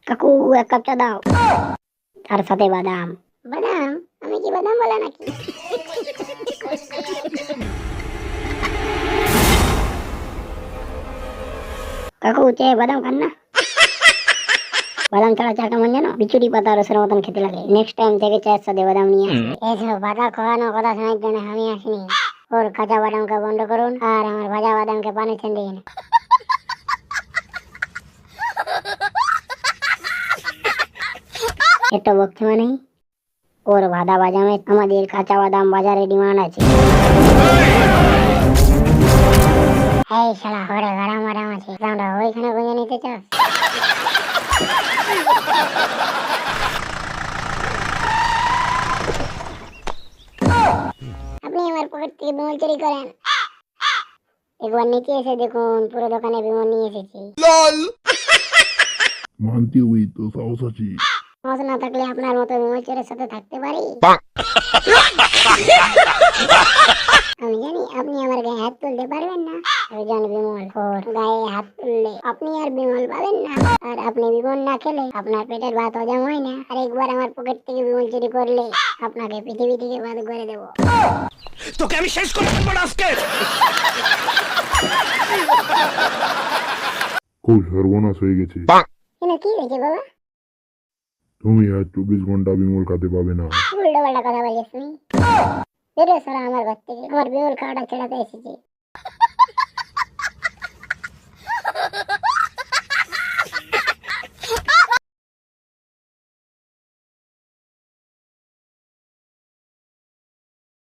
কাকু এক কাপ চা দাও, তার সাথে বাদাম। বাদাম? আমি কি বাদাম বলা নাকি? কাকু চায়ে বাদাম খান না? বাদাম ছাড়া চা কেমন জানো? বিচুরি পাতা রসের মতন খেতে লাগে। নেক্সট টাইম থেকে চায়ের সাথে বাদাম নিয়ে আসবে। এসব বাধা খাওয়ানো কথা শোনার জন্য আমি আসিনি। ওর কাঁচা বাদামকে বন্ধ করুন আর আমার ভাজা বাদামকে পানিতে দিন। এত বকছে মানে? ওর ভাজা বাদামে আমাদের কাঁচা বাদাম বাজারে ডিমান্ড আছে। এই শালা ঘরে গাড়া মারাম আছে, আমরা ওইখানে গুঁজে নিতে চাস? আপনি আমার পকেট থেকে বিমল চুরি করেন। একবার নিচে এসে দেখুন, পুরো দোকানে বিমল নিয়ে এসেছি। মানতে हुई तो साहस আছে। সাহস না থাকলে আপনার মতো বিমল চোরের সাথে থাকতে পারি? আমি জানি আপনি আমার গায়ে হাত তুলতে পারবেন না। একজন বিমল খোর গায়ে হাত তুললে আপনি আর বিমল পাবেন না। আর আপনি বিমল না খেলে আপনার পেটের ভাত হজম হয় না। আর একবার আমার পকেট থেকে বিমল চুরি করলে আপনাকে পৃথিবী থেকে বাদ করে দেবো। তোকে আমি শেষ করে দেবো আজকে। খুব সর্বনাশ হয়ে গেছে। কেন, কি হয়েছে বাবা? তুমি আর 24 ঘন্টা বিমল খাতে পাবে না। উল্টো পাল্টা কথা বলিস তুমি। বেরো সারা আমার ঘর থেকে, আমার বিমল খাওয়াটা ছেড়াতে এসেছি।